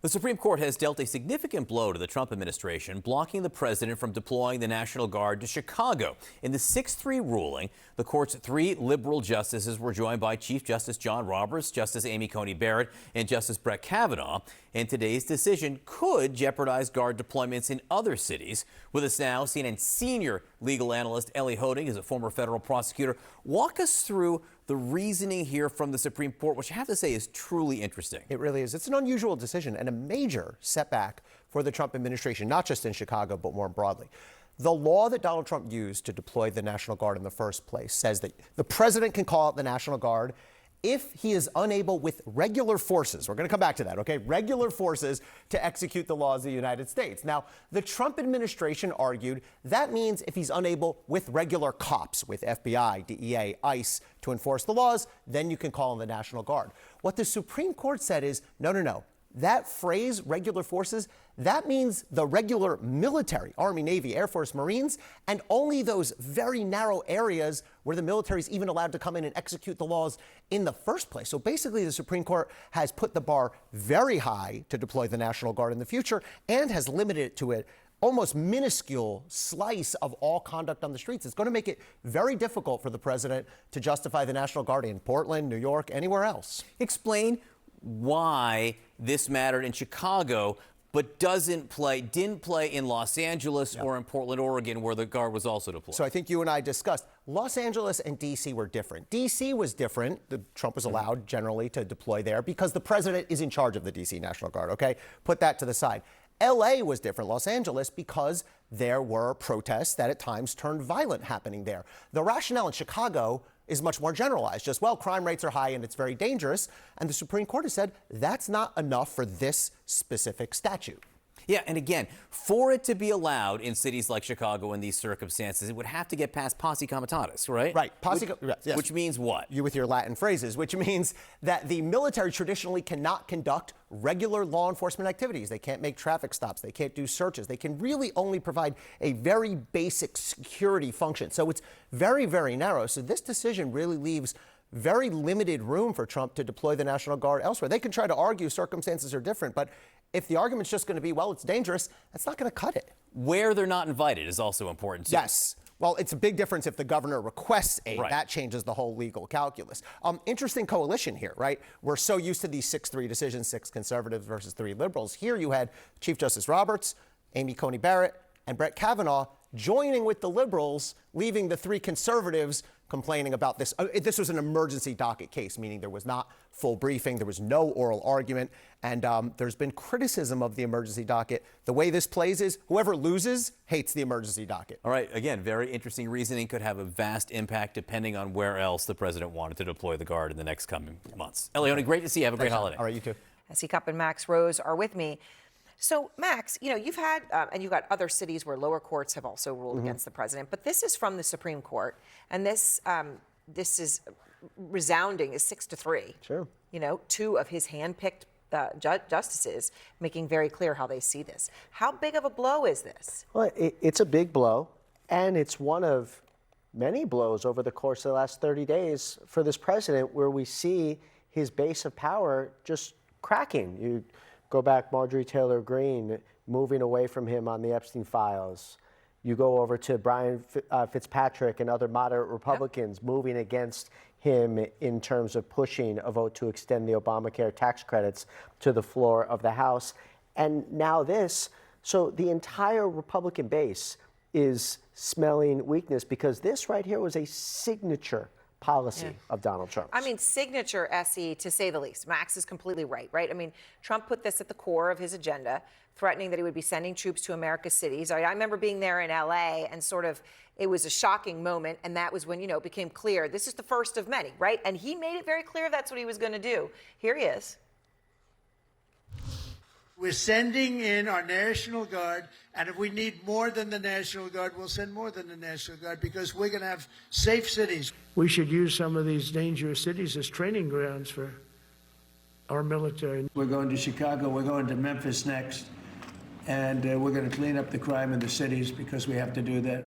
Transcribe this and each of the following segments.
The Supreme Court has dealt a significant blow to the Trump administration, blocking the president from deploying the National Guard to Chicago. In the 6-3 ruling, the court's 3 liberal justices were joined by Chief Justice John Roberts, Justice Amy Coney Barrett, and Justice Brett Kavanaugh. And today's decision could jeopardize Guard deployments in other cities. With us now, CNN senior legal analyst Elie Honig is a former federal prosecutor. Walk us through the reasoning here from the Supreme Court, which I have to say is truly interesting. It really is. It's an unusual decision and a major setback for the Trump administration, not just in Chicago, but more broadly. The law that Donald Trump used to deploy the National Guard in the first place says that the president can call out the National Guard if he is unable with regular forces, we're going to come back to that, okay, regular forces to execute the laws of the United States. Now, the Trump administration argued that means if he's unable with regular cops, with FBI, DEA, ICE, to enforce the laws, then you can call in the National Guard. What the Supreme Court said is, no. That phrase, regular forces, that means the regular military, Army, Navy, Air Force, Marines, and only those very narrow areas where the military is even allowed to come in and execute the laws in the first place. So basically, the Supreme Court has put the bar very high to deploy the National Guard in the future and has limited it to an almost minuscule slice of all conduct on the streets. It's going to make it very difficult for the president to justify the National Guard in Portland, New York, anywhere else. Explain why this mattered in Chicago, but didn't play in Los Angeles or in Portland, Oregon, where the Guard was also deployed. So I think you and I discussed Los Angeles and D.C. were different. D.C. was different. Trump was allowed generally to deploy there because the president is in charge of the D.C. National Guard, okay? Put that to the side. L.A. was different, Los Angeles, because there were protests that at times turned violent happening there. The rationale in Chicago is much more generalized. Just, well, crime rates are high and it's very dangerous. And the Supreme Court has said that's not enough for this specific statute. Yeah, and again, for it to be allowed in cities like Chicago in these circumstances, it would have to get past posse comitatus, right? Right. Yes. Which means what? You with your Latin phrases, which means that the military traditionally cannot conduct regular law enforcement activities. They can't make traffic stops. They can't do searches. They can really only provide a very basic security function. So it's very, very narrow. So this decision really leaves very limited room for Trump to deploy the National Guard elsewhere. They can try to argue circumstances are different, but if the argument's just going to be, well, it's dangerous, that's not going to cut it. Where they're not invited is also important, too. Yes. Well, it's a big difference if the governor requests aid. Right. That changes the whole legal calculus. Interesting coalition here, right? We're so used to these 6-3 decisions, 6 conservatives versus 3 liberals. Here you had Chief Justice Roberts, Amy Coney Barrett, and Brett Kavanaugh joining with the liberals, leaving the 3 conservatives complaining about this. This was an emergency docket case, meaning there was not full briefing, there was no oral argument, and there's been criticism of the emergency docket. The way this plays is whoever loses hates the emergency docket. All right, again, very interesting reasoning, could have a vast impact depending on where else the president wanted to deploy the Guard in the next coming months. Elie Honig, great to see you. Have a great holiday. All right, you too. S.E. Cupp and Max Rose are with me. So, Max, you've had, and you've got other cities where lower courts have also ruled against the president, but this is from the Supreme Court, and this is resounding is 6-3. Sure. 2 of his handpicked justices making very clear how they see this. How big of a blow is this? Well, it's a big blow, and it's one of many blows over the course of the last 30 days for this president where we see his base of power just cracking. You go back, Marjorie Taylor Greene moving away from him on the Epstein files. You go over to Brian Fitzpatrick and other moderate Republicans moving against him in terms of pushing a vote to extend the Obamacare tax credits to the floor of the House. And now this. So the entire Republican base is smelling weakness because this right here was a signature policy of Donald Trump. I mean, signature, S.E., to say the least. Max is completely right? I mean, Trump put this at the core of his agenda, threatening that he would be sending troops to America's cities. I remember being there in L.A. and it was a shocking moment, and that was when, it became clear this is the first of many, right? And he made it very clear that's what he was going to do. Here he is. We're sending in our National Guard, and if we need more than the National Guard, we'll send more than the National Guard because we're going to have safe cities. We should use some of these dangerous cities as training grounds for our military. We're going to Chicago, we're going to Memphis next, and we're going to clean up the crime in the cities because we have to do that.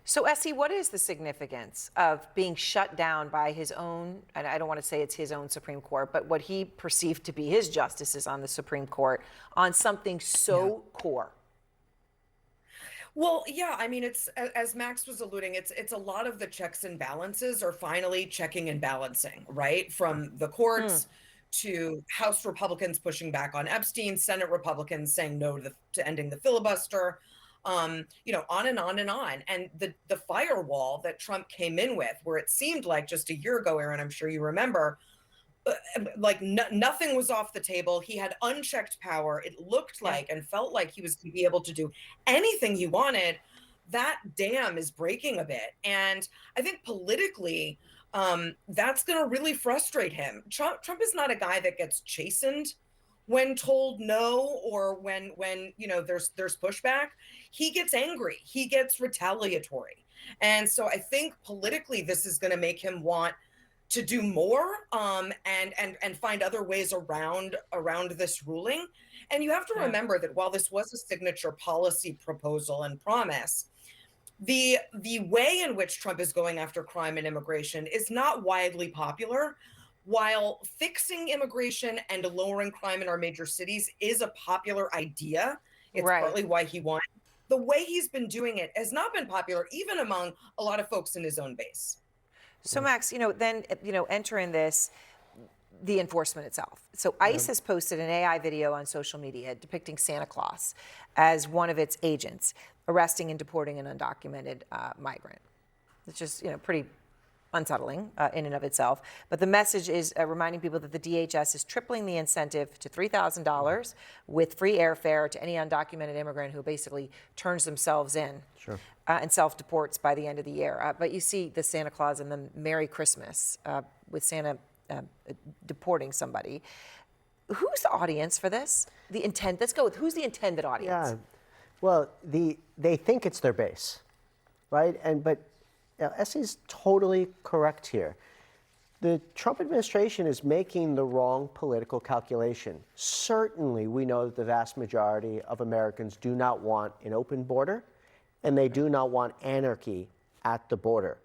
So, Essie, what is the significance of being shut down by his own, and I don't want to say it's his own Supreme Court, but what he perceived to be his justices on the Supreme Court on something so core? Well, yeah, I mean, it's as Max was alluding, it's a lot of the checks and balances are finally checking and balancing, right? From the courts to House Republicans pushing back on Epstein, Senate Republicans saying no to ending the filibuster, on and on and on. And the firewall that Trump came in with, where it seemed like just a year ago, Aaron, I'm sure you remember, nothing was off the table. He had unchecked power. It looked like and felt like he was going to be able to do anything he wanted. That dam is breaking a bit. And I think politically, that's going to really frustrate him. Trump is not a guy that gets chastened when told no, or when there's pushback. He gets angry. He gets retaliatory. And so I think politically, this is going to make him want to do more, and find other ways around this ruling. And you have to remember that while this was a signature policy proposal and promise, the way in which Trump is going after crime and immigration is not widely popular. While fixing immigration and lowering crime in our major cities is a popular idea, it's partly why he won. The way he's been doing it has not been popular, even among a lot of folks in his own base. So, Max, enter in this, the enforcement itself. So ICE has posted an AI video on social media depicting Santa Claus as one of its agents, arresting and deporting an undocumented migrant. It's just, pretty unsettling in and of itself. But the message is reminding people that the DHS is tripling the incentive to $3,000 with free airfare to any undocumented immigrant who basically turns themselves in and self-deports by the end of the year. But you see the Santa Claus and the Merry Christmas with Santa deporting somebody. Who's the audience for this? The intent. Let's go with who's the intended audience. Yeah. Well, they think it's their base, right? But Essie's totally correct here. The Trump administration is making the wrong political calculation. Certainly, we know that the vast majority of Americans do not want an open border, and they do not want anarchy at the border.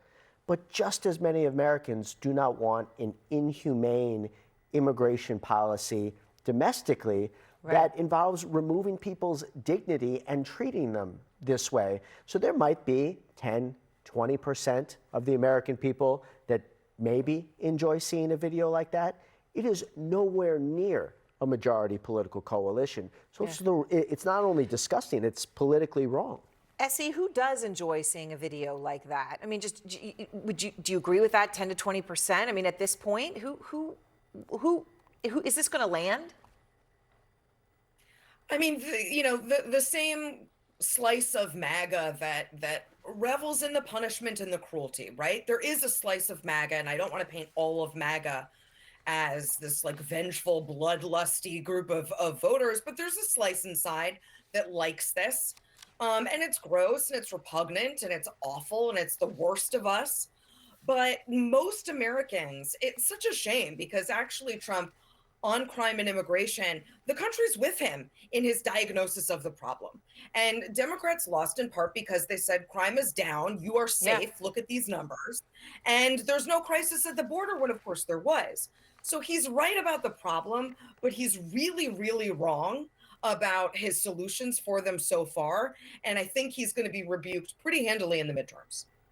But just as many Americans do not want an inhumane immigration policy domestically that involves removing people's dignity and treating them this way. So there might be 10, 20% of the American people that maybe enjoy seeing a video like that. It is nowhere near a majority political coalition. So it's not only disgusting, it's politically wrong. Essie, who does enjoy seeing a video like that? I mean, do you agree with that 10 to 20%? I mean, at this point, who is this going to land? I mean, the same slice of MAGA that revels in the punishment and the cruelty, right? There is a slice of MAGA, and I don't want to paint all of MAGA as this like vengeful, bloodlusty group of voters, but there's a slice inside that likes this. And it's gross and it's repugnant and it's awful and it's the worst of us. But most Americans, it's such a shame because actually Trump on crime and immigration, the country's with him in his diagnosis of the problem. And Democrats lost in part because they said crime is down, you are safe, look at these numbers. And there's no crisis at the border when of course there was. So he's right about the problem, but he's really, really wrong about his solutions for them so far. And I think he's going to be rebuked pretty handily in the midterms.